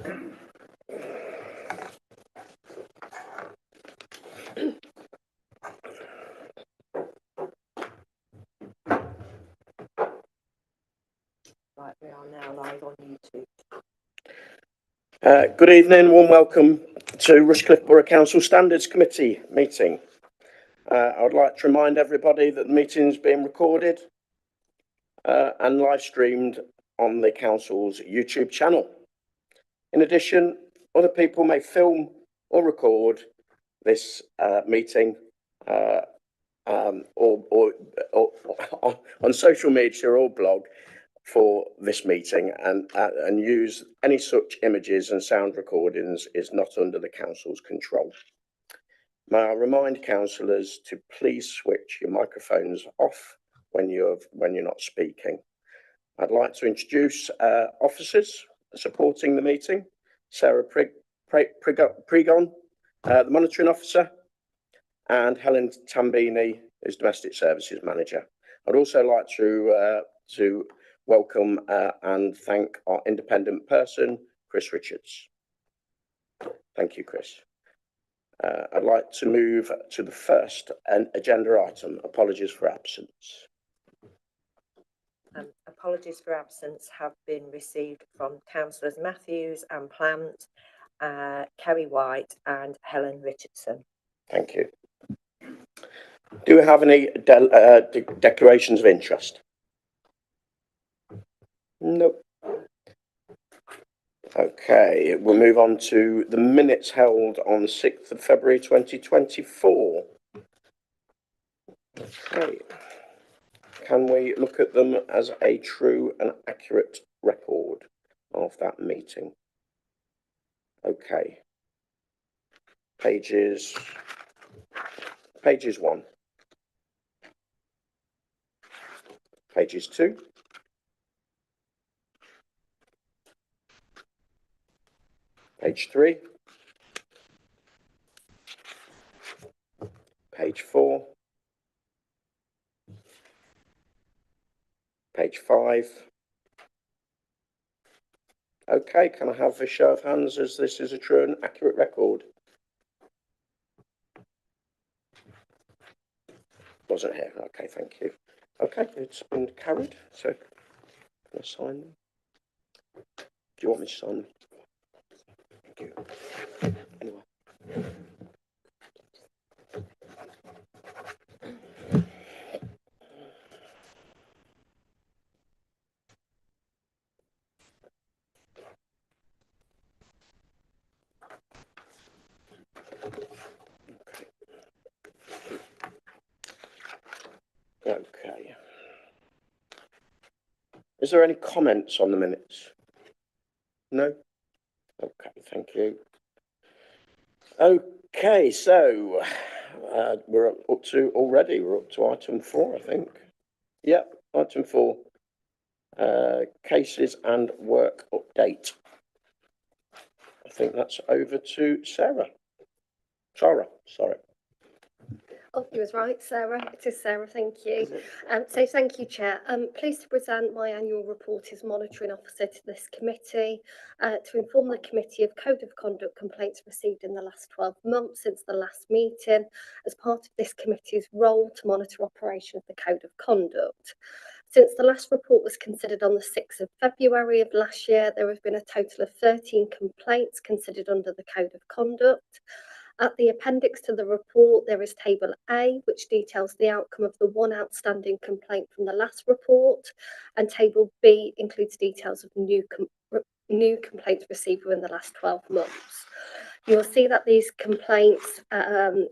Right, we are now live on YouTube. Good evening, warm welcome to Rushcliffe Borough Council Standards Committee meeting. I would like to remind everybody that the meeting is being recorded and live streamed on the council's YouTube channel. In addition, other people may film or record this meeting or on social media or blog for this meeting, and use any such images and sound recordings is not under the council's control. May I remind councillors to please switch your microphones off when you're not speaking. I'd like to introduce officers supporting the meeting. Sarah Pregon, the monitoring officer, and Helen Tambini, who's domestic services manager. I'd also like to welcome and thank our independent person, Chris Richards. Thank you, Chris. I'd like to move to the first agenda item, apologies for absence. Apologies for absence have been received from councillors Matthews and Plant, Kerry White and Helen Richardson. Thank you. Do we have any declarations of interest? Nope. Okay, we'll move on to the minutes held on the 6th of February 2024. Okay. Can we look at them as a true and accurate record of that meeting? Okay. Pages 1. Pages 2. Page 3. Page 4. Page 5. Okay, can I have a show of hands as this is a true and accurate record? Wasn't here. Okay, thank you. Okay, it's been carried, so can I sign them? Do you want me to sign them? Thank you. Anyway. Okay. Is there any comments on the minutes? No? Okay, thank you. Okay, so we're up to item 4, I think. Yep, item 4. Cases and work update. I think that's over to Sarah. Sorry. Oh, you was right, Sarah. It is Sarah, thank you. So thank you, Chair. I'm pleased to present my annual report as monitoring officer to this committee to inform the committee of code of conduct complaints received in the last 12 months since the last meeting as part of this committee's role to monitor operation of the code of conduct. Since the last report was considered on the 6th of February of last year, there have been a total of 13 complaints considered under the code of conduct. At the appendix to the report, there is Table A, which details the outcome of the one outstanding complaint from the last report, and Table B includes details of new complaints received within the last 12 months. You will see that these complaints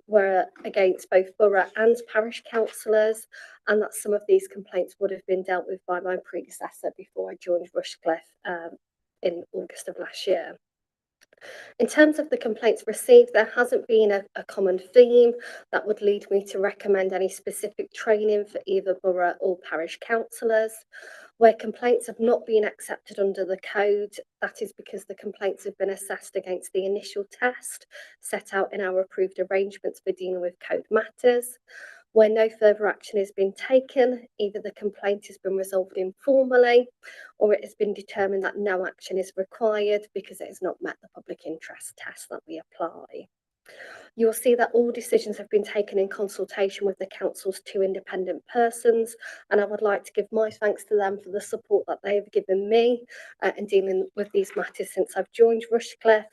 were against both borough and parish councillors, and that some of these complaints would have been dealt with by my predecessor before I joined Rushcliffe in August of last year. In terms of the complaints received, there hasn't been a common theme that would lead me to recommend any specific training for either borough or parish councillors. Where complaints have not been accepted under the code, that is because the complaints have been assessed against the initial test set out in our approved arrangements for dealing with code matters. Where no further action has been taken, either the complaint has been resolved informally or it has been determined that no action is required because it has not met the public interest test that we apply. You will see that all decisions have been taken in consultation with the council's 2 independent persons, and I would like to give my thanks to them for the support that they have given me in dealing with these matters since I've joined Rushcliffe.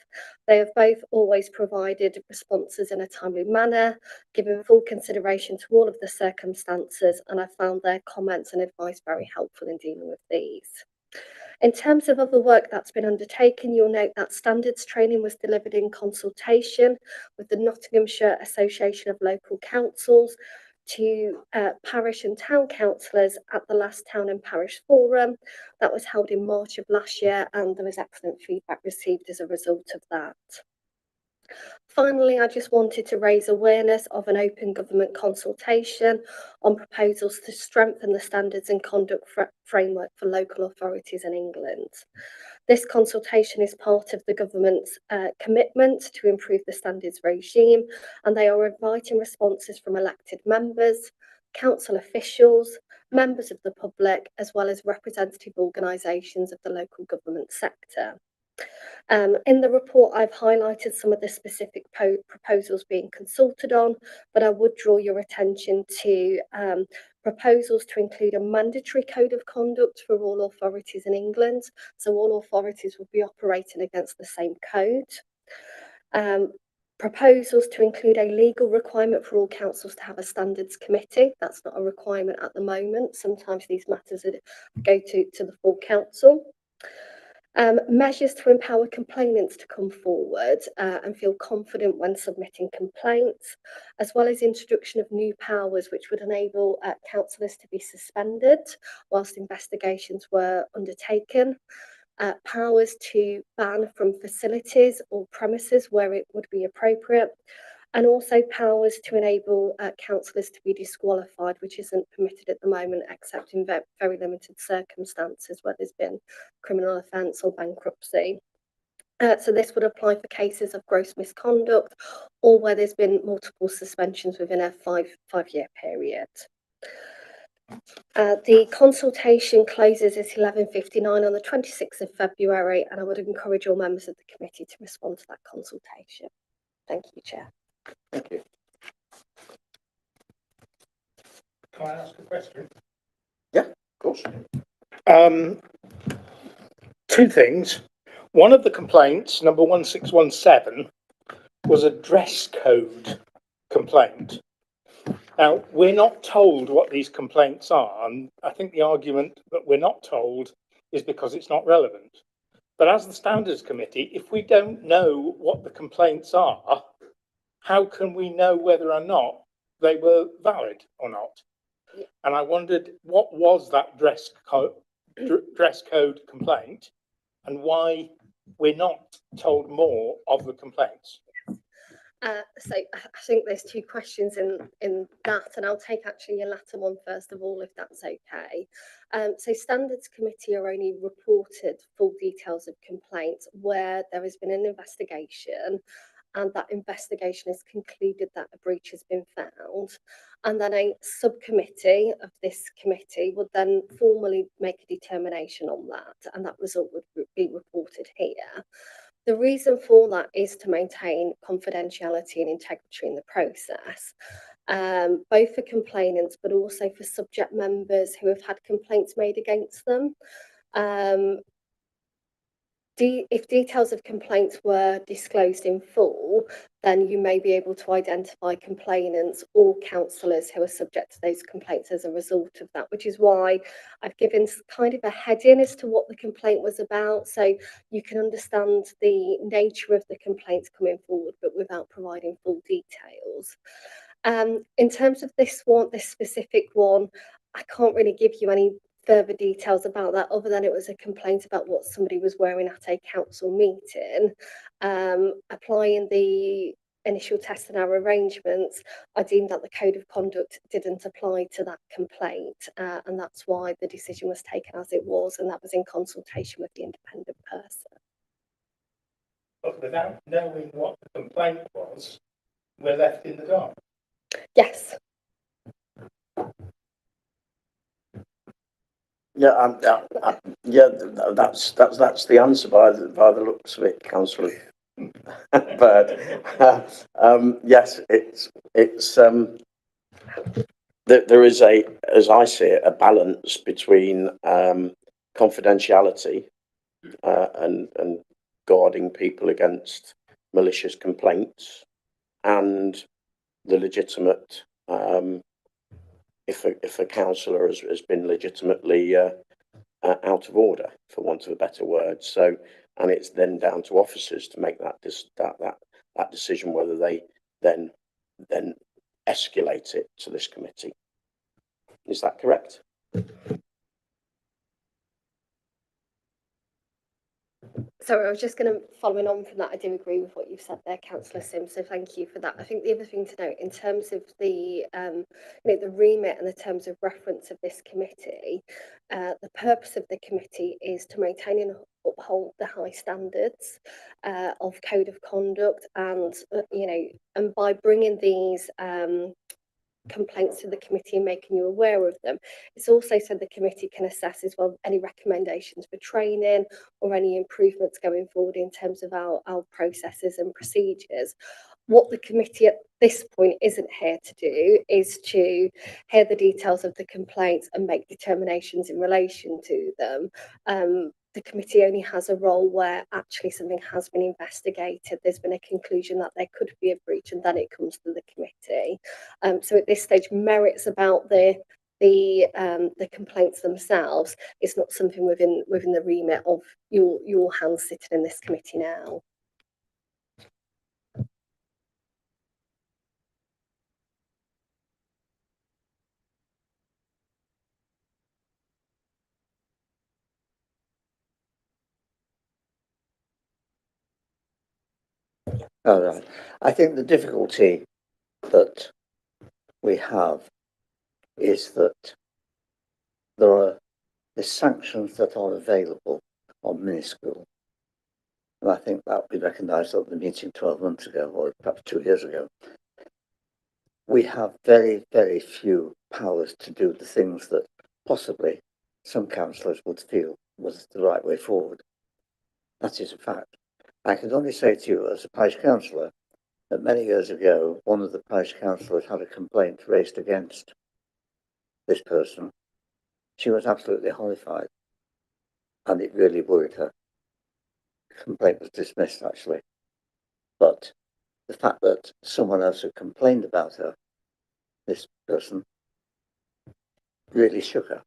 They have both always provided responses in a timely manner, given full consideration to all of the circumstances, and I found their comments and advice very helpful in dealing with these. In terms of other work that's been undertaken, you'll note that standards training was delivered in consultation with the Nottinghamshire Association of Local Councils to parish and town councillors at the last Town and Parish Forum. That was held in March of last year, and there was excellent feedback received as a result of that. Finally, I just wanted to raise awareness of an open government consultation on proposals to strengthen the standards and conduct framework for local authorities in England. This consultation is part of the government's commitment to improve the standards regime, and they are inviting responses from elected members, council officials, members of the public, as well as representative organisations of the local government sector. In the report, I've highlighted some of the specific proposals being consulted on, but I would draw your attention to proposals to include a mandatory code of conduct for all authorities in England. So all authorities will be operating against the same code. Proposals to include a legal requirement for all councils to have a standards committee. That's not a requirement at the moment. Sometimes these matters go to the full council. Measures to empower complainants to come forward and feel confident when submitting complaints, as well as introduction of new powers which would enable councillors to be suspended whilst investigations were undertaken, powers to ban from facilities or premises where it would be appropriate, and also powers to enable councillors to be disqualified, which isn't permitted at the moment except in very limited circumstances where there's been criminal offence or bankruptcy. So this would apply for cases of gross misconduct or where there's been multiple suspensions within a five-year period. The consultation closes at 11:59 on the 26th of February, and I would encourage all members of the committee to respond to that consultation. Thank you, Chair. Thank you. Can I ask a question? Yeah, of course. Two things. One of the complaints, number 1617, was a dress code complaint. Now, we're not told what these complaints are, and I think the argument that we're not told is because it's not relevant. But as the Standards Committee, if we don't know what the complaints are, how can we know whether or not they were valid or not? And I wondered, what was that dress code complaint, and why we're not told more of the complaints? So I think there's two questions in that, and I'll take actually your latter one first of all, if that's okay. So Standards Committee are only reported full details of complaints where there has been an investigation and that investigation has concluded that a breach has been found, and then a subcommittee of this committee would then formally make a determination on that, and that result would be reported here. The reason for that is to maintain confidentiality and integrity in the process, both for complainants but also for subject members who have had complaints made against them. If details of complaints were disclosed in full, then you may be able to identify complainants or councillors who are subject to those complaints as a result of that, which is why I've given kind of a heading as to what the complaint was about, so you can understand the nature of the complaints coming forward, but without providing full details. In terms of this specific one, I can't really give you any further details about that other than it was a complaint about what somebody was wearing at a council meeting. Applying the initial test and our arrangements, I deemed that the code of conduct didn't apply to that complaint, and that's why the decision was taken as it was, and that was in consultation with the independent person. But without knowing what the complaint was, we're left in the dark. Yes. Yeah, yeah, that's the answer by the looks of it, councillor. But yes, there is as I see it, a balance between confidentiality and guarding people against malicious complaints and the legitimate if a councillor has been legitimately out of order, for want of a better word. So, and it's then down to officers to make that decision whether they then escalate it to this committee. Is that correct? Sorry, I was just going to, following on from that, I do agree with what you've said there, Councillor Sims, so thank you for that. I think the other thing to note in terms of the, the remit and the terms of reference of this committee, the purpose of the committee is to maintain and uphold the high standards of code of conduct, and, and by bringing these complaints to the committee and making you aware of them. It's also so the committee can assess as well any recommendations for training or any improvements going forward in terms of our processes and procedures. What the committee at this point isn't here to do is to hear the details of the complaints and make determinations in relation to them. The committee only has a role where actually something has been investigated, there's been a conclusion that there could be a breach, and then it comes to the committee. So at this stage, merits about the complaints themselves is not something within the remit of your hands sitting in this committee now. All right. I think the difficulty that we have is that the sanctions that are available are minuscule. And I think that we recognised at the meeting 12 months ago, or perhaps 2 years ago. We have very, very few powers to do the things that possibly some councillors would feel was the right way forward. That is a fact. I can only say to you as a parish councillor that many years ago, one of the parish councillors had a complaint raised against this person. She was absolutely horrified, and it really worried her. The complaint was dismissed, actually. But the fact that someone else had complained about her, this person, really shook her,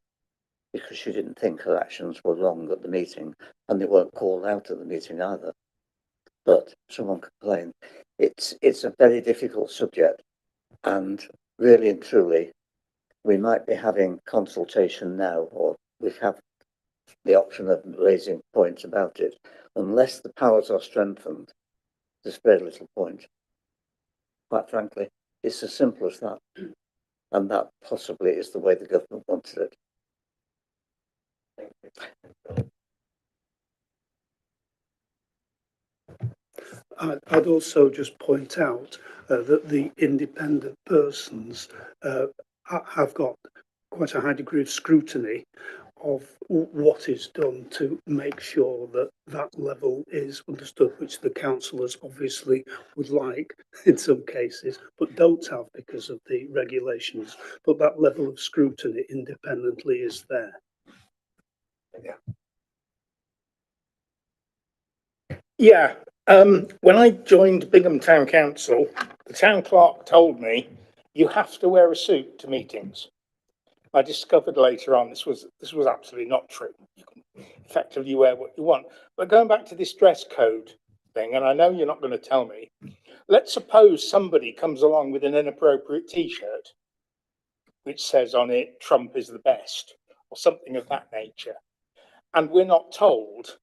because she didn't think her actions were wrong at the meeting, and they weren't called out at the meeting either. But someone complained. It's a very difficult subject, and really and truly, we might be having consultation now, or we have the option of raising points about it. Unless the powers are strengthened, there's very little point. Quite frankly, it's as simple as that. And that possibly is the way the government wanted it. I'd also just point out that the independent persons have got quite a high degree of scrutiny of what is done to make sure that that level is understood, which the councillors obviously would like in some cases, but don't have because of the regulations. But that level of scrutiny independently is there. Yeah. When I joined Bingham Town Council, the town clerk told me you have to wear a suit to meetings. I discovered later on this was absolutely not true. You can effectively wear what you want. But going back to this dress code thing, and I know you're not going to tell me, let's suppose somebody comes along with an inappropriate T-shirt which says on it, Trump is the best, or something of that nature, and we're not told.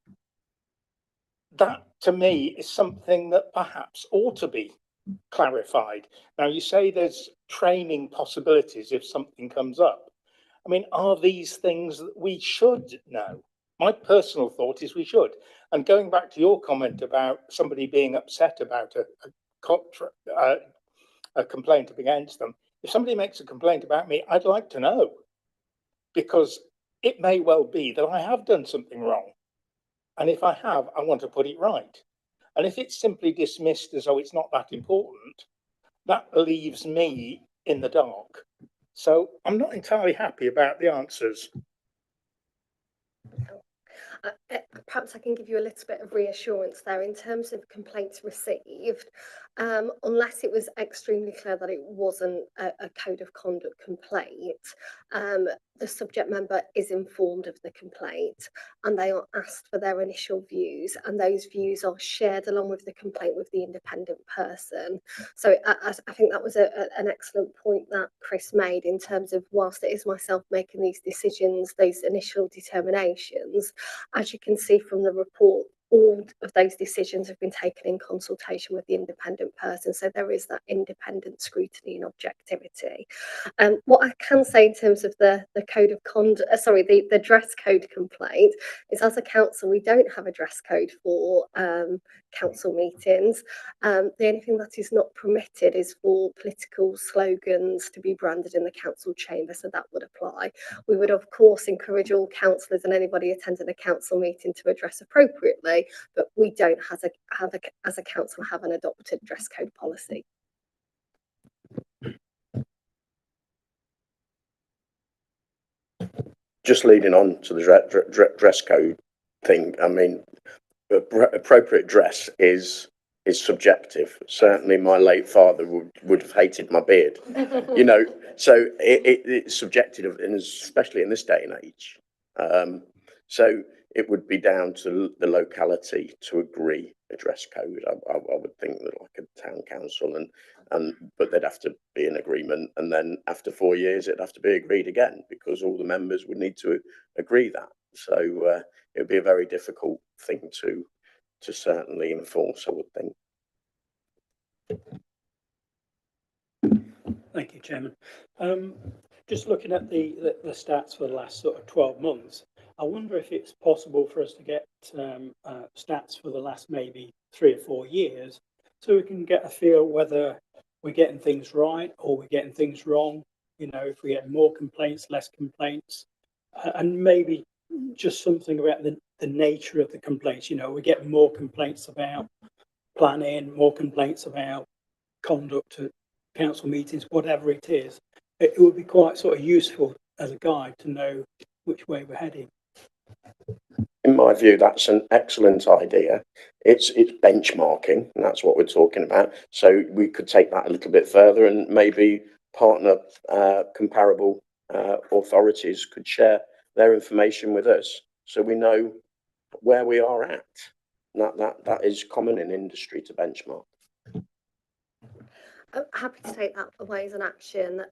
That, to me, is something that perhaps ought to be clarified. Now, you say there's training possibilities if something comes up. I mean, are these things that we should know? My personal thought is we should. And going back to your comment about somebody being upset about a complaint against them, if somebody makes a complaint about me, I'd like to know. Because it may well be that I have done something wrong. And if I have, I want to put it right. And if it's simply dismissed as, oh, it's not that important, that leaves me in the dark. So I'm not entirely happy about the answers. Perhaps I can give you a little bit of reassurance there in terms of complaints received. Unless it was extremely clear that it wasn't a code of conduct complaint, the subject member is informed of the complaint and they are asked for their initial views, and those views are shared along with the complaint with the independent person. So I think that was an excellent point that Chris made in terms of, whilst it is myself making these decisions, those initial determinations, as you can see from the report, all of those decisions have been taken in consultation with the independent person. So there is that independent scrutiny and objectivity. What I can say in terms of the code of conduct, the dress code complaint, is as a council, we don't have a dress code for council meetings. The only thing that is not permitted is for political slogans to be branded in the council chamber, so that would apply. We would, of course, encourage all councillors and anybody attending a council meeting to address appropriately, but we don't, as a council, have an adopted dress code policy. Just leading on to the dress code thing, I mean, appropriate dress is subjective. Certainly, my late father would have hated my beard, you know. So it's subjective, and especially in this day and age. So it would be down to the locality to agree a dress code. I would think that, like a town council, but they'd have to be in agreement, and then after 4 years, it'd have to be agreed again because all the members would need to agree that. So it would be a very difficult thing to certainly enforce, I would think. Thank you, Chairman. Just looking at the stats for the last sort of 12 months, I wonder if it's possible for us to get stats for the last maybe 3 or 4 years, so we can get a feel whether we're getting things right or we're getting things wrong. You know, if we get more complaints, less complaints, and maybe just something about the nature of the complaints. You know, we're getting more complaints about planning, more complaints about conduct at council meetings, whatever it is. It would be quite sort of useful as a guide to know which way we're heading. In my view, that's an excellent idea. It's benchmarking, and that's what we're talking about. So we could take that a little bit further, and maybe partner comparable authorities could share their information with us, so we know where we are at. That is common in industry to benchmark. I'm happy to take that away as an action.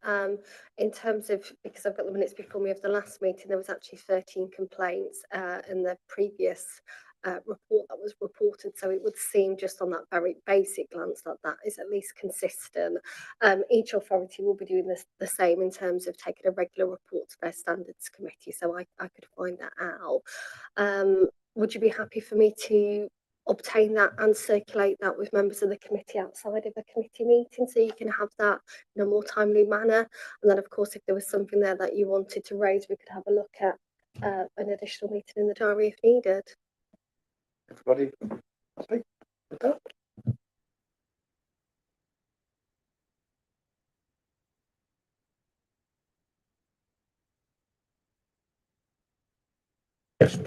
In terms of, because I've got the minutes before me of the last meeting, there was actually 13 complaints in the previous report that was reported. So it would seem, just on that very basic glance, that that is at least consistent. Each authority will be doing the same in terms of taking a regular report to their standards committee. So I could find that out. Would you be happy for me to obtain that and circulate that with members of the committee outside of a committee meeting, so you can have that in a more timely manner? And then, of course, if there was something there that you wanted to raise, we could have a look at an additional meeting in the diary if needed. Everybody happy with that? Yes.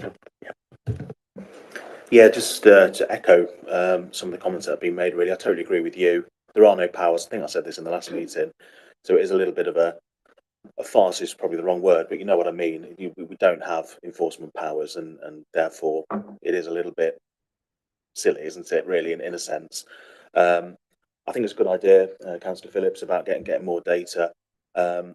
Yeah, just to echo some of the comments that have been made, really, I totally agree with you. There are no powers. I think I said this in the last meeting. So it is a little bit of a farce is probably the wrong word, but you know what I mean. We don't have enforcement powers, and therefore it is a little bit silly, isn't it, really, in a sense. I think it's a good idea, Councillor Phillips, about getting more data. I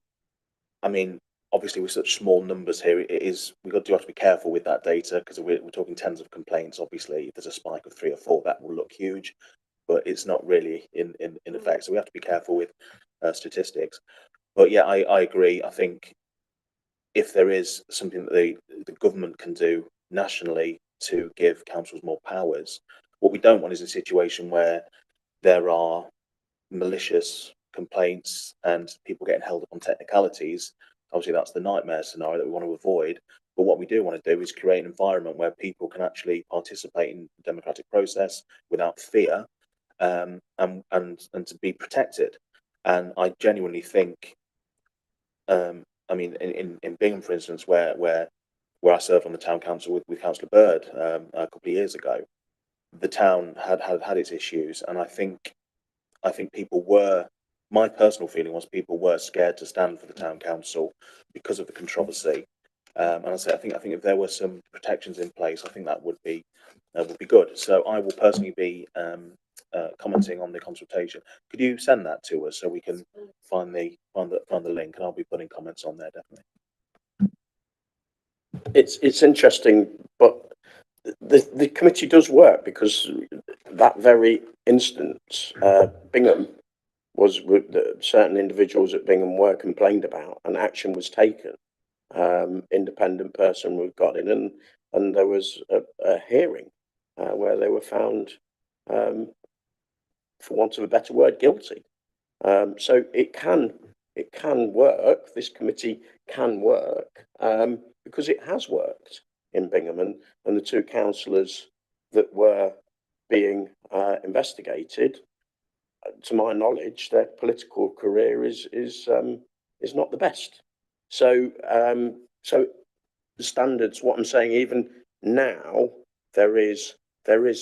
mean, obviously with such small numbers here, we've got to be careful with that data, because we're talking tens of complaints. Obviously, if there's a spike of 3 or 4, that will look huge, but it's not really in effect. So we have to be careful with statistics. But yeah, I agree. I think if there is something that the government can do nationally to give councils more powers, what we don't want is a situation where there are malicious complaints and people getting held up on technicalities, Obviously, that's the nightmare scenario that we want to avoid. But what we do want to do is create an environment where people can actually participate in the democratic process without fear, and to be protected. And I genuinely think, I mean, in Bingham, for instance, where I served on the town council with Councillor Bird a couple of years ago, the town had its issues, and I think people were. My personal feeling was people were scared to stand for the town council because of the controversy. And I think if there were some protections in place, I think that would be good. So I will personally be commenting on the consultation. Could you send that to us so we can find the link, and I'll be putting comments on there definitely. It's interesting, but the committee does work, because that very instance, Bingham was certain individuals at Bingham were complained about, and action was taken. Independent person was got in, and there was a hearing where they were found, for want of a better word, guilty. So it can work. This committee can work, because it has worked in Bingham, and the two councillors that were being investigated, to my knowledge, their political career is not the best. So so the standards, what I'm saying, even now there is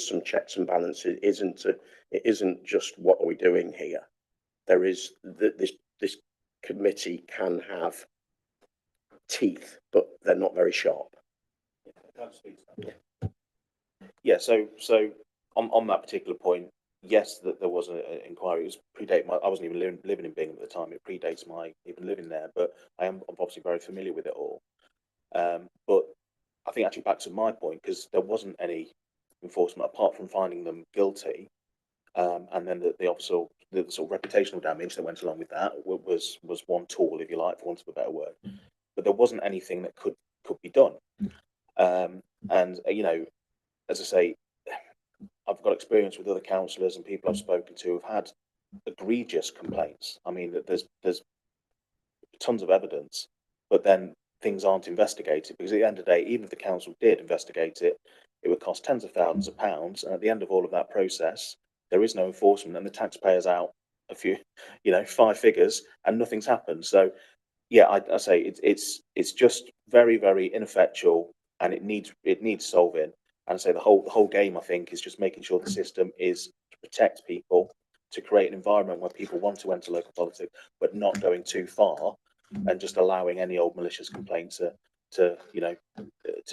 some checks and balances. It isn't just what are we doing here. There is this committee can have teeth, but they're not very sharp. Yeah. So on that particular point, yes, that there was an inquiry. It was predate I wasn't even living in Bingham at the time. It predates my even living there, but I'm obviously very familiar with it all. But I think actually backs up my point, because there wasn't any enforcement apart from finding them guilty, and then the sort of reputational damage that went along with that was one tool, if you like, for want of a better word. But there wasn't anything that could be done. And you know, as I say, I've got experience with other councillors and people I've spoken to who've had egregious complaints. I mean, there's tons of evidence, but then things aren't investigated, because at the end of the day, even if the council did investigate it, it would cost tens of thousands of pounds, and at the end of all of that process, there is no enforcement, and the taxpayer's out a few, 5 figures, and nothing's happened. So, yeah, I say it's just very, very ineffectual, and it needs solving. And I say the whole game, I think, is just making sure the system is to protect people, to create an environment where people want to enter local politics, but not going too far, and just allowing any old malicious complaint to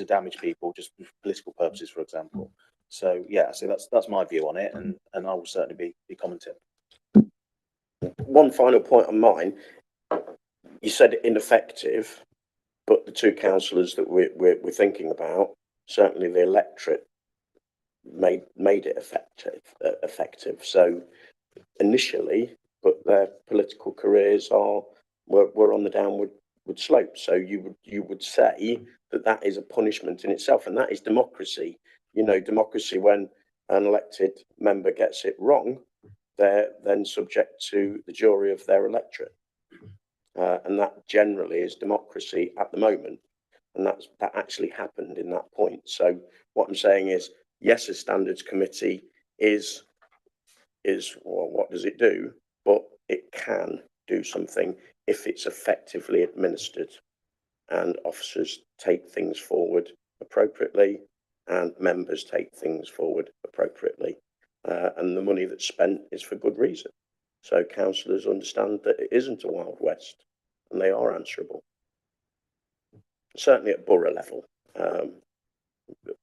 damage people just for political purposes, for example. So yeah, so that's my view on it, and I will certainly be commenting. One final point on mine. You said ineffective, but the two councillors that we're thinking about, certainly the electorate made it effective. So initially, but their political careers were on the downward slope. So you would say that is a punishment in itself, and that is democracy. Democracy, when an elected member gets it wrong, they're then subject to the jury of their electorate. And that generally is democracy at the moment, and that actually happened in that point. So what I'm saying is, yes, a standards committee is well, what does it do? But it can do something if it's effectively administered, and officers take things forward appropriately, and members take things forward appropriately, and the money that's spent is for good reason. So councillors understand that it isn't a Wild West, and they are answerable. Certainly at borough level,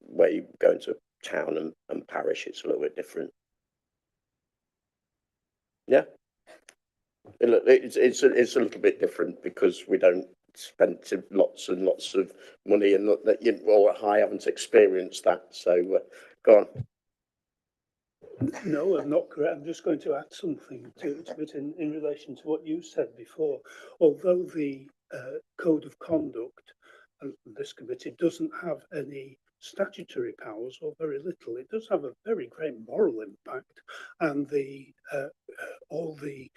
where you go into town and parish, it's a little bit different. Yeah, it's a little bit different, because we don't spend lots and lots of money, and I haven't experienced that. So go on. No, I'm not correct. I'm just going to add something to it in relation to what you said before. Although the code of conduct, and this committee doesn't have any statutory powers, or very little, it does have a very great moral impact, and all the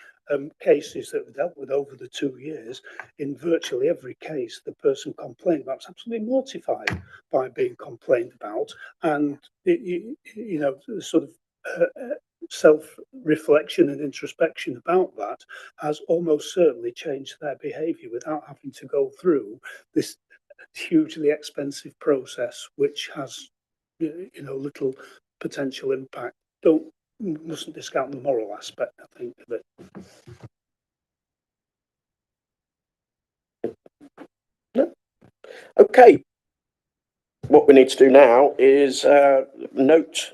cases that were dealt with over the 2 years, in virtually every case, the person complained about was absolutely mortified by being complained about, and sort of self-reflection and introspection about that has almost certainly changed their behaviour without having to go through this hugely expensive process, which has little potential impact. Mustn't discount the moral aspect, I think, of it. Okay. What we need to do now is note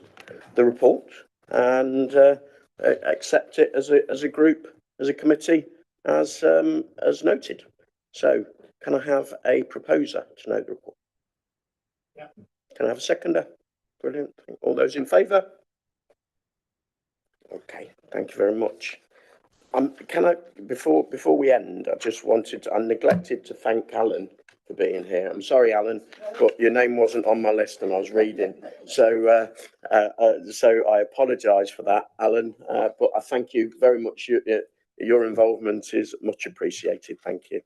the report and accept it as a group, as a committee, as noted. So, can I have a proposer to note the report? Yeah. Can I have a seconder? Brilliant. All those in favour? Okay. Thank you very much. Can I, before we end, I neglected to thank Alan for being here. I'm sorry, Alan, but your name wasn't on my list and I was reading. So I apologise for that, Alan, but I thank you very much. Your involvement is much appreciated. Thank you.